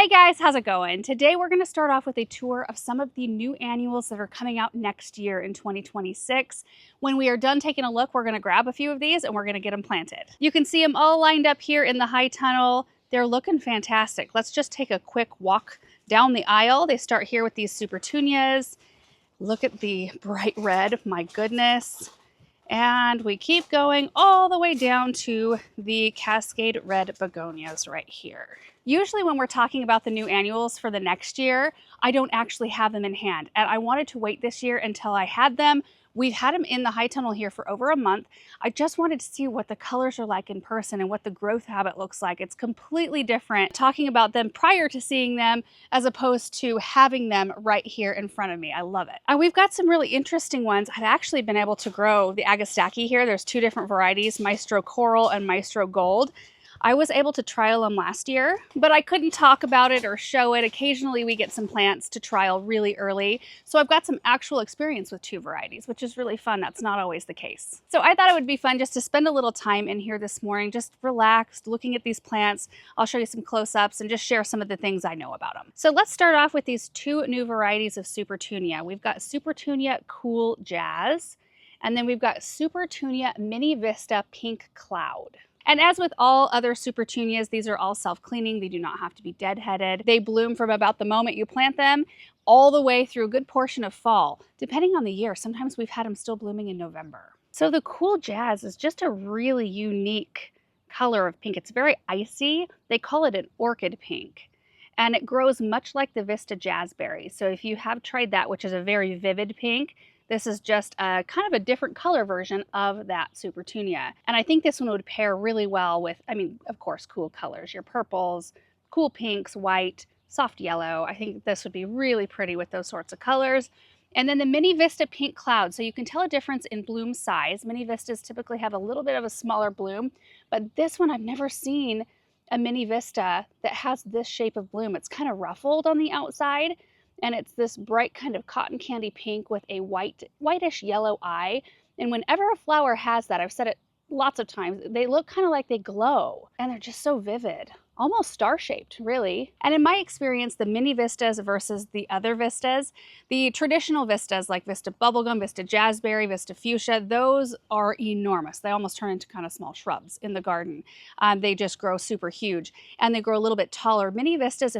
Hey guys, how's it going? Today we're going to start off with a tour of some of the new annuals that are coming out next year in 2026. When we are done taking a look, we're going to grab a few of these and we're going to get them planted. You can see them all lined up here in the high tunnel. They're looking fantastic. Let's just take a quick walk down the aisle. They start here with these Superunias. Look at the bright red, my goodness. And we keep going all the way down to the Cascade Red Beonias right here. Usually when we're talking about the new annuals for the next year, I don't actually have them in hand. And I wanted to wait this year until I had them. We've had them in the high tunnel here for over a month. I just wanted to see what the colors are like in person and what the growth habit looks like. It's completely different talking about them prior to seeing them as opposed to having them right here in front of me. I love it. And we've got some really interesting ones. I've actually been able to grow the Agastaki here. There's two different varieties, Maestro Coral and Maestro Gold. I was able to trial them last year, but I couldn't talk about it or show it. Occasionally we get some plants to trial really early. So I've got some actual experience with two varieties, which is really fun. That's not always the case. So I thought it would be fun just to spend a little time in here this morning, just relaxed, looking at these plants. I'll show you some close-ups and just share some of the things I know about them. So let's start off with these two new varieties of Superunia. We've got Superunia Cool Jazz, and then we've got Superunia Mini Vista Pink Cloud. And as with all other Superunias, these are all self-cleaning. They do not have to be deadheaded. They bloom from about the moment you plant them all the way through a good portion of fall, depending on the year. Sometimes we've had them still blooming in November. So the Cool Jazz is just a really unique color of pink. It's very icy. They call it an orchid pink. And it grows much like the Vista Jazzberry. So if you have tried that, which is a very vivid pink, this is just a kind of a different color version of that Superunia. And I think this one would pair really well with, of course, cool colors, your purples, cool pinks, white, soft yellow. I think this would be really pretty with those sorts of colors. And then the Mini Vista Pink Cloud. So you can tell a difference in bloom size. Mini Vistas typically have a little bit of a smaller bloom, but this one I've never seen a Mini Vista that has this shape of bloom. It's kind of ruffled on the outside. And it's this bright kind of cotton candy pink with a whitish yellow eye. And whenever a flower has that, I've said it lots of times, they look kind of like they glow and they're just so vivid. Almost star-shaped, really. And in my experience, the mini vistas versus the other vistas, the traditional vistas like Vista Bubblegum, Vista Jazzberry, Vista Fuchsia, those are enormous. They almost turn into kind of small shrubs in the garden. They just grow super huge and they grow a little bit taller. Mini vistas,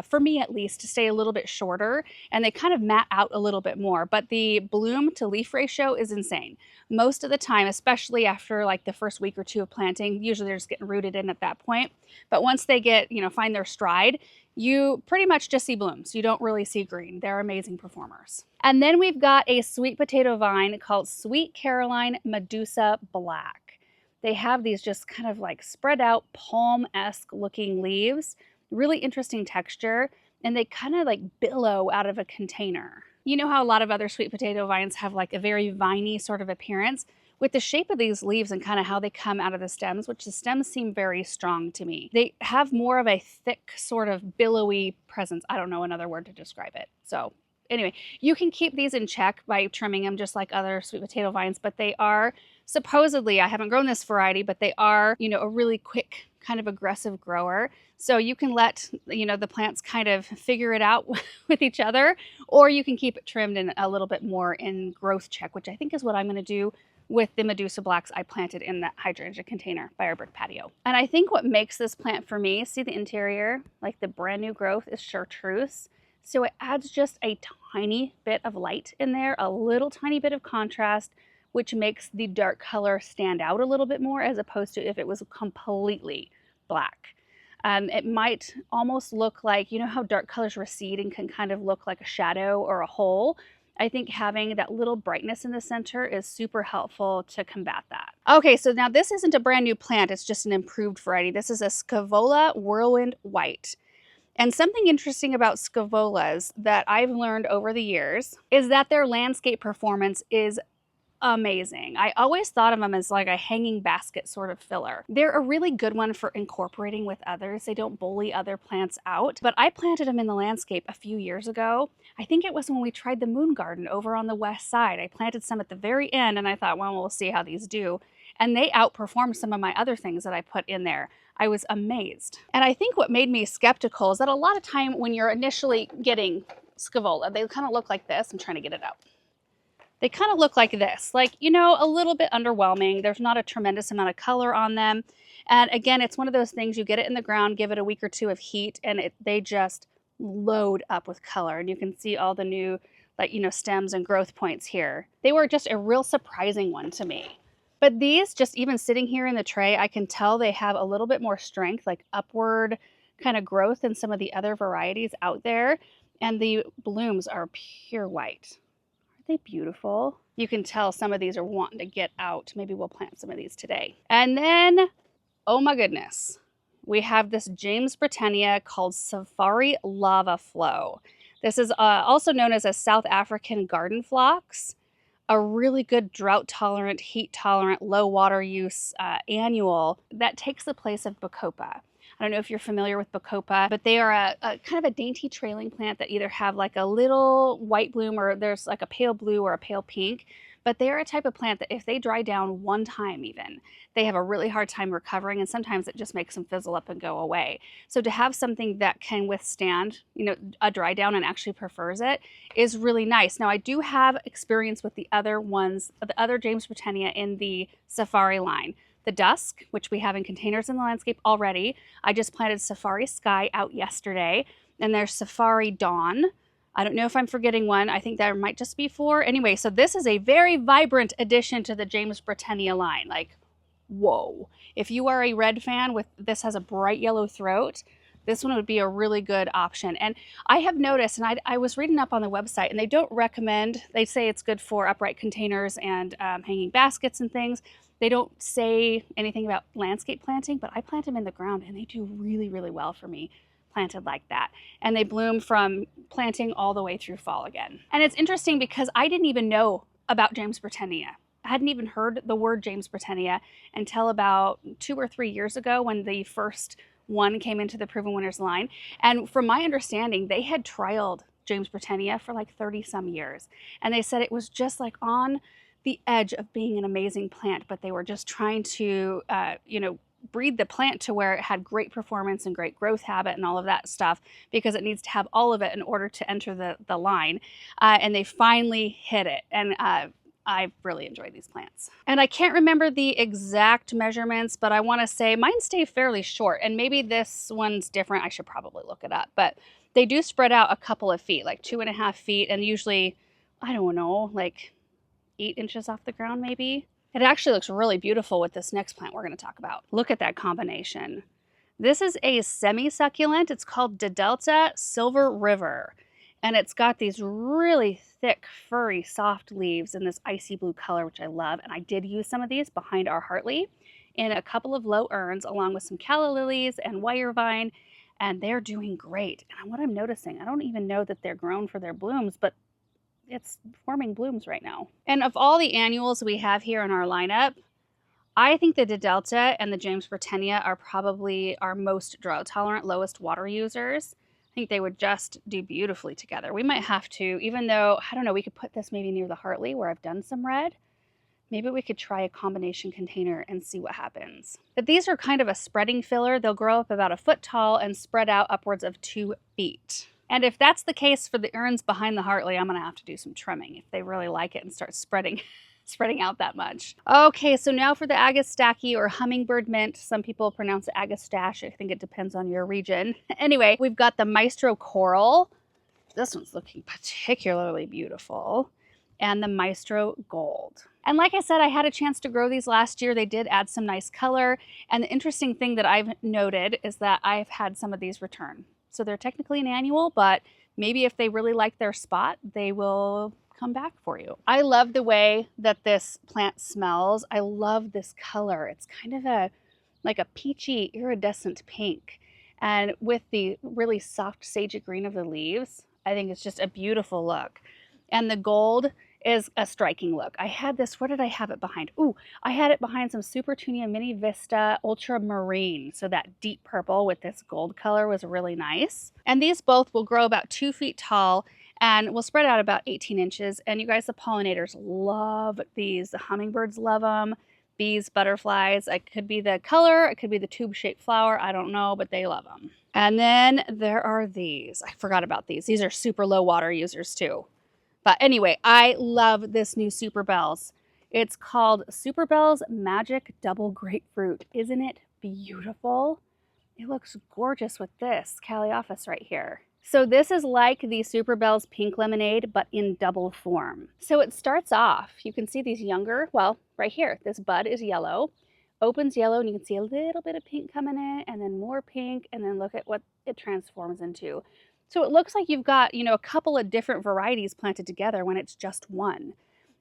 for me at least, stay a little bit shorter and they kind of mat out a little bit more. But the bloom to leaf ratio is insane. Most of the time, especially after like the first week or two of planting, usually they're just getting rooted in at that point. But once they get, find their stride, you pretty much just see blooms. You don't really see green. They're amazing performers. And then we've got a sweet potato vine called Sweet Caroline Medusa Black. They have these just kind of like spread out palm-esque looking leaves, really interesting texture, and they kind of like billow out of a container. You know how a lot of other sweet potato vines have like a very viney sort of appearance? With the shape of these leaves and kind of how they come out of the stems, which the stems seem very strong to me. They have more of a thick sort of billowy presence. I don't know another word to describe it. So anyway, you can keep these in check by trimming them just like other sweet potato vines, but they are supposedly, I haven't grown this variety, but they are, a really quick kind of aggressive grower. So you can let, the plants kind of figure it out with each other, or you can keep it trimmed and a little bit more in growth check, which I think is what I'm going to do with the Medusa Blacks I planted in that hydrangea container by our brick patio. And I think what makes this plant for me, see the interior, like the brand new growth is chartreuse. So it adds just a tiny bit of light in there, a little tiny bit of contrast, which makes the dark color stand out a little bit more as opposed to if it was completely black. It might almost look like, how dark colors recede and can kind of look like a shadow or a hole. I think having that little brightness in the center is super helpful to combat that. Okay, so now this isn't a brand new plant, it's just an improved variety. This is a Skavola Whirlwind White. And something interesting about Skavolas that I've learned over the years is that their landscape performance is amazing. I always thought of them as like a hanging basket sort of filler. They're a really good one for incorporating with others. They don't bully other plants out, but I planted them in the landscape a few years ago. I think it was when we tried the moon garden over on the west side. I planted some at the very end and I thought, well, we'll see how these do. And they outperformed some of my other things that I put in there. I was amazed. And I think what made me skeptical is that a lot of time when you're initially getting Skavola, they kind of look like this. I'm trying to get it out. They kind of look like this, like, you know, a little bit underwhelming. There's not a tremendous amount of color on them. And again, it's one of those things, you get it in the ground, give it a week or two of heat, and they just load up with color. And you can see all the new, like, you know, stems and growth points here. They were just a real surprising one to me. But these, just even sitting here in the tray, I can tell they have a little bit more strength, like upward kind of growth than some of the other varieties out there. And the blooms are pure white. Aren't they beautiful? You can tell some of these are wanting to get out. Maybe we'll plant some of these today. And then, oh my goodness, we have this James Britannia called Safari Lava Flow. This is also known as a South African garden phlox, a really good drought tolerant, heat tolerant, low water use annual that takes the place of Bacopa. I don't know if you're familiar with Bacopa, but they are a kind of a dainty trailing plant that either have like a little white bloom or there's like a pale blue or a pale pink. But they are a type of plant that if they dry down one time even, they have a really hard time recovering, and sometimes it just makes them fizzle up and go away. So to have something that can withstand, you know, a dry down and actually prefers it is really nice. Now I do have experience with the other ones, the other James Britannia in the Safari line. The Dusk, which we have in containers in the landscape already. I just planted Safari Sky out yesterday, and there's Safari Dawn. I don't know if I'm forgetting one. I think there might just be 4. Anyway, so this is a very vibrant addition to the James Britannia line. Like, whoa. If you are a red fan with this has a bright yellow throat, this one would be a really good option. And I have noticed, and I was reading up on the website, and they don't recommend, they say it's good for upright containers and hanging baskets and things. They don't say anything about landscape planting, but I plant them in the ground, and they do really, really well for me planted like that. And they bloom from planting all the way through fall again. And it's interesting because I didn't even know about James Britannia. I hadn't even heard the word James Britannia until about 2 or 3 years ago when the first one came into the Proven Winners line. And from my understanding, they had trialed James Britannia for like 30 some years. And they said it was just like on the edge of being an amazing plant, but they were just trying to, you know, breed the plant to where it had great performance and great growth habit and all of that stuff, because it needs to have all of it in order to enter the line. And they finally hit it. And I really enjoy these plants. And I can't remember the exact measurements, but I want to say mine stay fairly short, and maybe this one's different. I should probably look it up, but they do spread out a couple of feet, like 2.5 feet, and usually, I don't know, like 8 inches off the ground maybe. It actually looks really beautiful with this next plant we're going to talk about. Look at that combination. This is a semi-succulent. It's called Delta Silver River. And it's got these really thick, furry, soft leaves in this icy blue color, which I love. And I did use some of these behind our Hartley in a couple of low urns, along with some calla lilies and wire vine. And they're doing great. And what I'm noticing, I don't even know that they're grown for their blooms, but it's forming blooms right now. And of all the annuals we have here in our lineup, I think the Delta and the James Britannia are probably our most drought tolerant, lowest water users. I think they would just do beautifully together. We might have to, even though, I don't know, we could put this maybe near the Hartley where I've done some red. Maybe we could try a combination container and see what happens. But these are kind of a spreading filler. They'll grow up about 1 foot tall and spread out upwards of 2 feet. And if that's the case for the urns behind the Hartley, I'm gonna have to do some trimming if they really like it and start spreading out that much. Okay, so now for the Agastache or hummingbird mint. Some people pronounce it Agastache. I think it depends on your region. Anyway, we've got the Maestro Coral. This one's looking particularly beautiful. And the Maestro Gold. And like I said, I had a chance to grow these last year. They did add some nice color. And the interesting thing that I've noted is that I've had some of these return. So they're technically an annual, but maybe if they really like their spot, they will come back for you. I love the way that this plant smells. I love this color. It's kind of like a peachy iridescent pink. And with the really soft sage green of the leaves, I think it's just a beautiful look. And the gold is a striking look. I had this, where did I have it behind? Ooh, I had it behind some Superunia Mini Vista Ultramarine. So that deep purple with this gold color was really nice. And these both will grow about 2 feet tall and will spread out about 18 inches. And you guys, the pollinators love these. The hummingbirds love them. bees, butterflies. It could be the color, it could be the tube-shaped flower. I don't know, but they love them. And then there are these. I forgot about these. These are super low water users too. But anyway, I love this new Super Bells. It's called Super Bells Magic Double Grapefruit. Isn't it beautiful? It looks gorgeous with this Calliophysis right here. So this is like the Super Bells Pink Lemonade, but in double form. So it starts off, you can see these younger, well, right here, this bud is yellow, opens yellow, and you can see a little bit of pink coming in, and then more pink, and then look at what it transforms into. So it looks like you've got, you know, a couple of different varieties planted together when it's just one.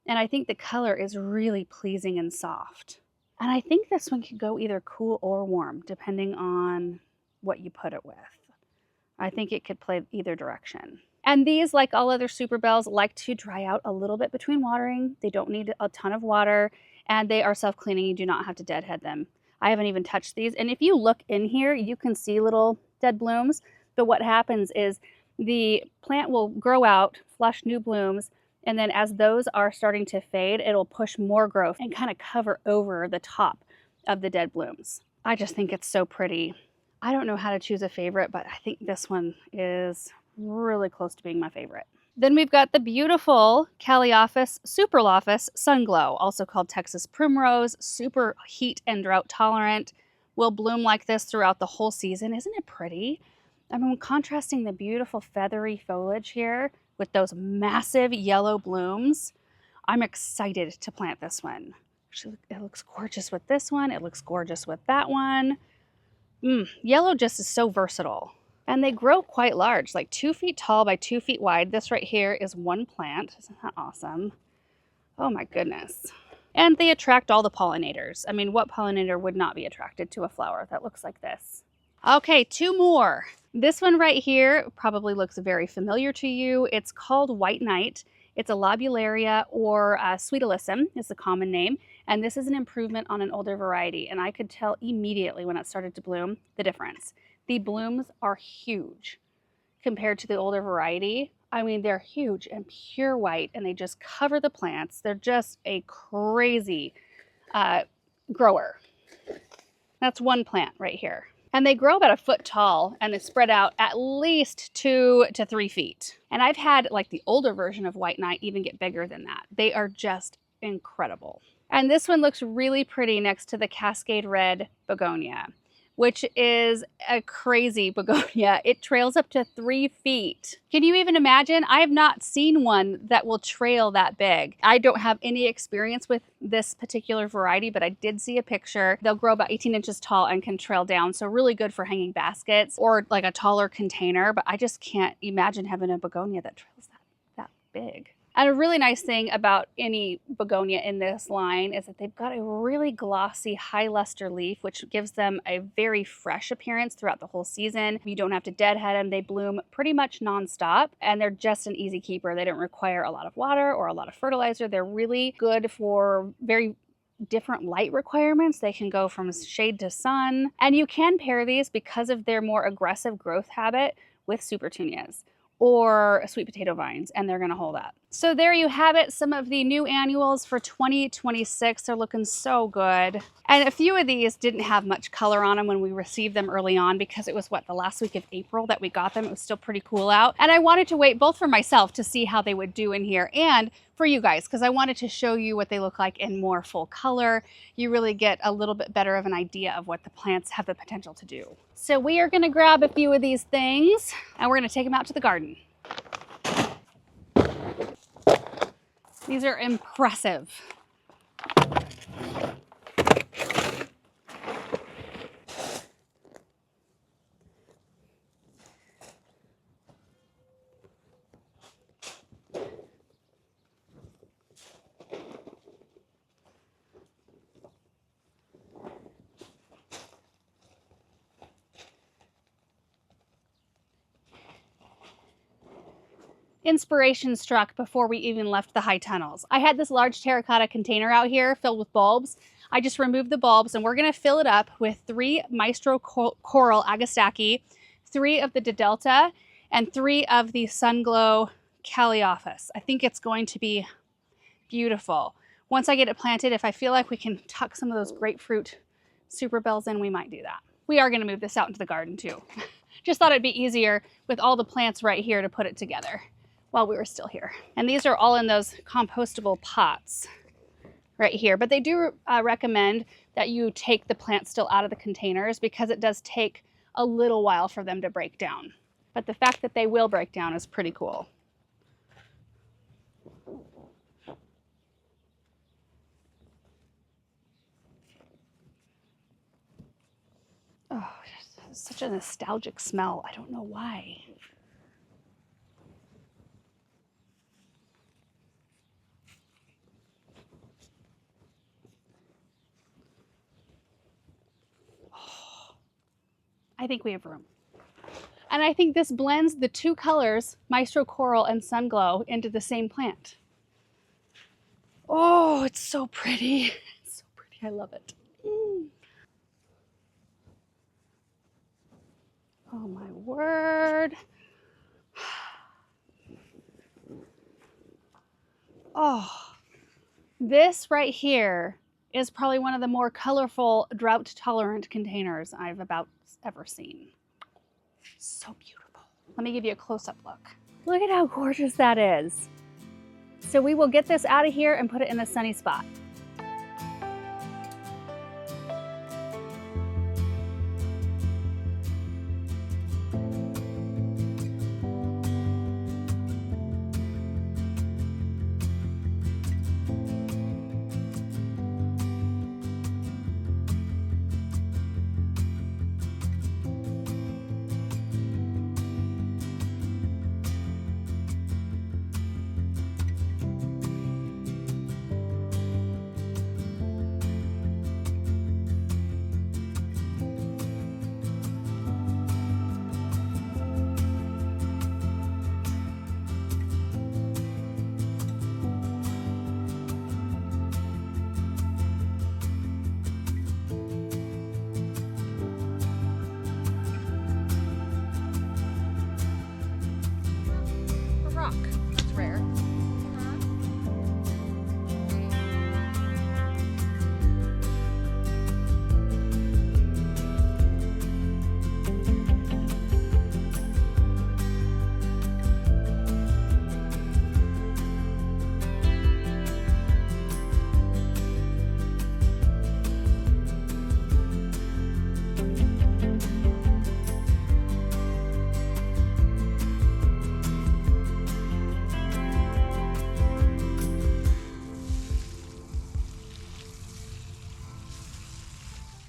And I think the color is really pleasing and soft. And I think this one could go either cool or warm, depending on what you put it with. I think it could play either direction. And these, like all other Super Bells, like to dry out a little bit between watering. They don't need a ton of water, and they are self-cleaning. You do not have to deadhead them. I haven't even touched these. And if you look in here, you can see little dead blooms. But what happens is the plant will grow out, flush new blooms, and then as those are starting to fade, it'll push more growth and kind of cover over the top of the dead blooms. I just think it's so pretty. I don't know how to choose a favorite, but I think this one is really close to being my favorite. Then we've got the beautiful Calliophysis Superloaf Sunglow, also called Texas Primrose, super heat and drought tolerant, will bloom like this throughout the whole season. Isn't it pretty? I mean, contrasting the beautiful feathery foliage here with those massive yellow blooms, I'm excited to plant this one. It looks gorgeous with this one. It looks gorgeous with that one. Yellow just is so versatile. And they grow quite large, like 2 feet tall by 2 feet wide. This right here is one plant. Isn't that awesome? Oh my goodness. And they attract all the pollinators. I mean, what pollinator would not be attracted to a flower that looks like this? Okay, 2 more. This one right here probably looks very familiar to you. It's called White Knight. It's a lobularia, or sweet alyssum is the common name. And this is an improvement on an older variety. And I could tell immediately when it started to bloom the difference. The blooms are huge compared to the older variety. I mean, they're huge and pure white, and they just cover the plants. They're just a crazy grower. That's one plant right here. And they grow about 1 foot tall, and they spread out at least 2 to 3 feet. And I've had like the older version of White Knight even get bigger than that. They are just incredible. And this one looks really pretty next to the Cascade Red Beonia, which is a crazy begonia. It trails up to 3 feet. Can you even imagine? I have not seen one that will trail that big. I don't have any experience with this particular variety, but I did see a picture. They'll grow about 18 inches tall and can trail down, so really good for hanging baskets or like a taller container, but I just can't imagine having a begonia that trails that big. And a really nice thing about any begonia in this line is that they've got a really glossy, high luster leaf, which gives them a very fresh appearance throughout the whole season. You don't have to deadhead them. They bloom pretty much nonstop, and they're just an easy keeper. They don't require a lot of water or a lot of fertilizer. They're really good for very different light requirements. They can go from shade to sun, and you can pair these because of their more aggressive growth habit with Superunias or sweet potato vines, and they're gonna hold up. So there you have it, some of the new annuals for 2026. They're looking so good. And a few of these didn't have much color on them when we received them early on, because it was, what, the last week of April that we got them. It was still pretty cool out. And I wanted to wait both for myself to see how they would do in here and for you guys, because I wanted to show you what they look like in more full color. You really get a little bit better of an idea of what the plants have the potential to do. So we are gonna grab a few of these things and we're gonna take them out to the garden. These are impressive. Inspiration struck before we even left the high tunnels. I had this large terracotta container out here filled with bulbs. I just removed the bulbs, and we're gonna fill it up with 3 Maestro Coral Agastaki, 3 of the Delta, and 3 of the Sunglow Calliophysis. I think it's going to be beautiful. once I get it planted, if I feel like we can tuck some of those grapefruit super bells in, we might do that. We are going to move this out into the garden too. Just thought it'd be easier with all the plants right here to put it together while we were still here. And these are all in those compostable pots right here. But they do recommend that you take the plants still out of the containers because it does take a little while for them to break down. But the fact that they will break down is pretty cool. Oh, it's such a nostalgic smell. I don't know why. Oh, I think we have room. And I think this blends the two colors, Maestro Coral and Sunglow, into the same plant. Oh, it's so pretty. It's so pretty. I love it. Oh my word. Oh, this right here is probably one of the more colorful, drought-tolerant containers I've about ever seen. So beautiful. Let me give you a close-up look. Look at how gorgeous that is. So we will get this out of here and put it in a sunny spot. That's rare.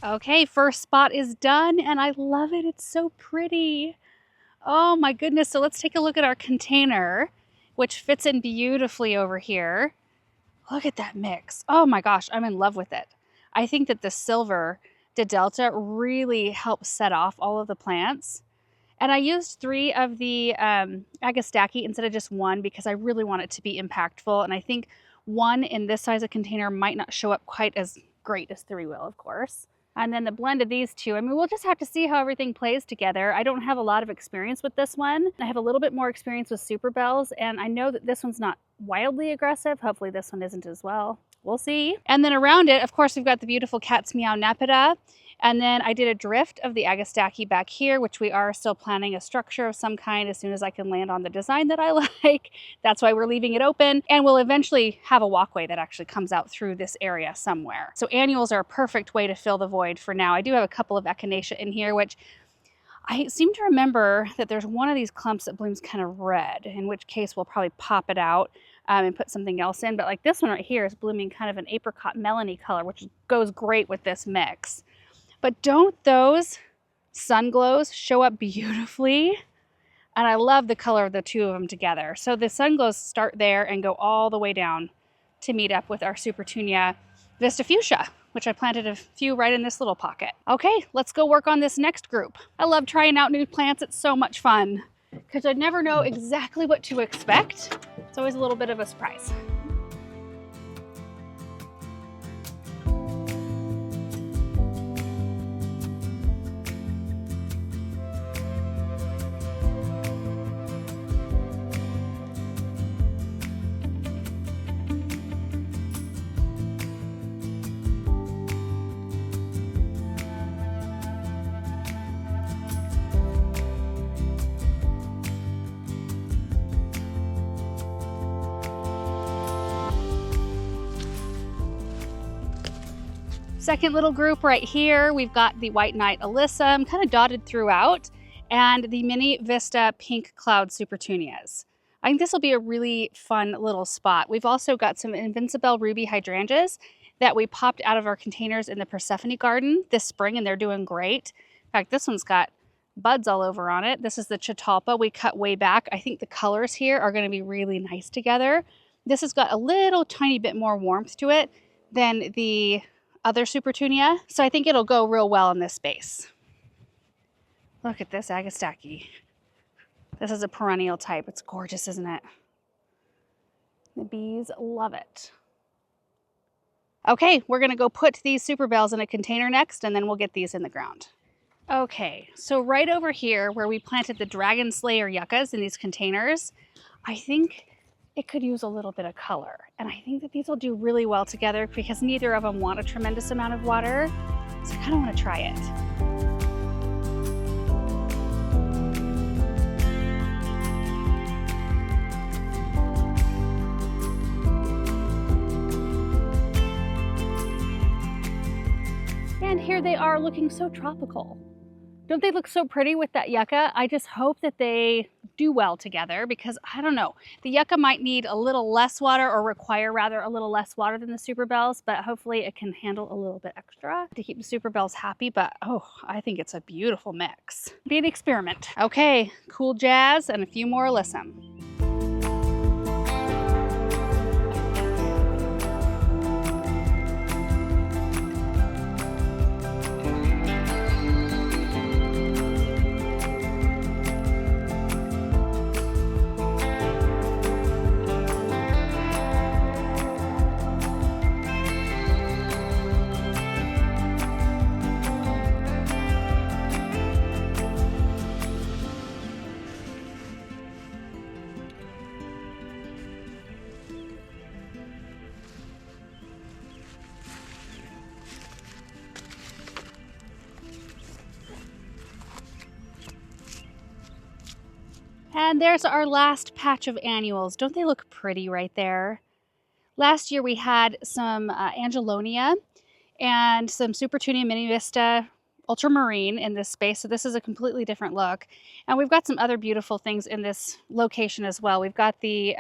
Okay, first spot is done and I love it. It's so pretty. Oh my goodness. So let's take a look at our container, which fits in beautifully over here. Look at that mix. Oh my gosh, I'm in love with it. I think that the silver de Delta really helps set off all of the plants. And I used 3 of the Agastaki instead of just 1 because I really want it to be impactful. And I think 1 in this size of container might not show up quite as great as 3 will, of course. And then the blend of these two, I mean, we'll just have to see how everything plays together. I don't have a lot of experience with this one. I have a little bit more experience with Super Bells, and I know that this one's not wildly aggressive. Hopefully this one isn't as well. We'll see. And then around it, of course, we've got the beautiful Cat's Meow Nepeta. And then I did a drift of the Agastaki back here, which we are still planning a structure of some kind as soon as I can land on the design that I like. That's why we're leaving it open. And we'll eventually have a walkway that actually comes out through this area somewhere. So annuals are a perfect way to fill the void for now. I do have a couple of echinacea in here, which I seem to remember that there's one of these clumps that blooms kind of red, in which case we'll probably pop it out and put something else in. But like this one right here is blooming kind of an apricot melony color, which goes great with this mix. But don't those Sunglows show up beautifully? And I love the color of the two of them together. So the Sunglows start there and go all the way down to meet up with our Superunia Vista Fuchsia, which I planted a few right in this little pocket. Okay, let's go work on this next group. I love trying out new plants. It's so much fun because I never know exactly what to expect. It's always a little bit of a surprise. Second little group right here, we've got the White Knight Alyssum, kind of dotted throughout, and the Mini Vista Pink Cloud Superunias. I think this will be a really fun little spot. We've also got some Invincible Ruby Hydrangeas that we popped out of our containers in the Persephone garden this spring, and they're doing great. In fact, this one's got buds all over on it. This is the Chatalpa we cut way back. I think the colors here are going to be really nice together. This has got a little tiny bit more warmth to it than the other Superunia, so I think it'll go real well in this space. Look at this Agastaki. This is a perennial type. It's gorgeous, isn't it? The bees love it. Okay, we're gonna go put these super bells in a container next, and then we'll get these in the ground. Okay, so right over here where we planted the Dragon Slayer yuccas in these containers, I think it could use a little bit of color. And I think that these will do really well together because neither of them want a tremendous amount of water. So I kind of want to try it. And here they are looking so tropical. Don't they look so pretty with that yucca? I just hope that they do well together because I don't know. The yucca might need a little less water, or require rather a little less water than the super bells, but hopefully it can handle a little bit extra to keep the super bells happy. But oh, I think it's a beautiful mix. Be an experiment. Okay, cool jazz and a few more alyssum. And there's our last patch of annuals. Don't they look pretty right there? Last year we had some Angelonia and some Superunia Mini Vista Ultramarine in this space. So this is a completely different look. And we've got some other beautiful things in this location as well. We've got the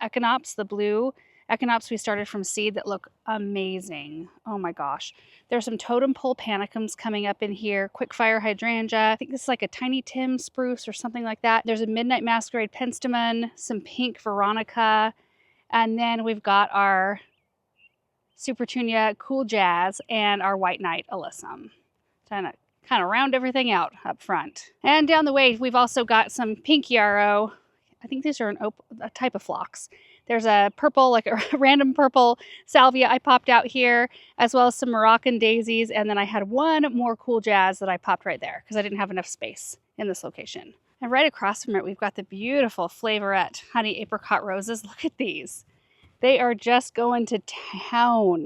Echinops, the blue Echinops we started from seed that look amazing. Oh my gosh. There's some totem pole panicums coming up in here. Quickfire hydrangea. I think this is like a tiny Tim spruce or something like that. There's a midnight masquerade penstemon, some pink veronica, and then we've got our Superunia cool jazz and our White Knight alyssum. Trying to kind of round everything out up front. And down the way, we've also got some pink yarrow. I think these are a type of phlox. There's a purple, like a random purple salvia I popped out here, as well as some Moroccan daisies. And then I had one more cool jazz that I popped right there because I didn't have enough space in this location. And right across from it, we've got the beautiful Flavorette honey apricot roses. Look at these. They are just going to town.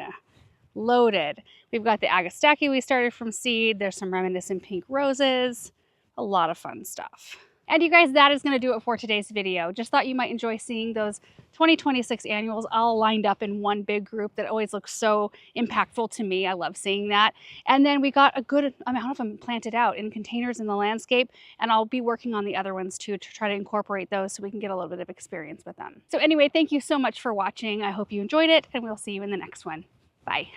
Loaded. We've got the Agastaki we started from seed. There's some reminiscent pink roses. A lot of fun stuff. And you guys, that is going to do it for today's video. Just thought you might enjoy seeing those 2026 annuals all lined up in one big group that always looks so impactful to me. I love seeing that. And then we got a good amount of them planted out in containers in the landscape, and I'll be working on the other ones too to try to incorporate those so we can get a little bit of experience with them. So anyway, thank you so much for watching. I hope you enjoyed it, and we'll see you in the next one. Bye.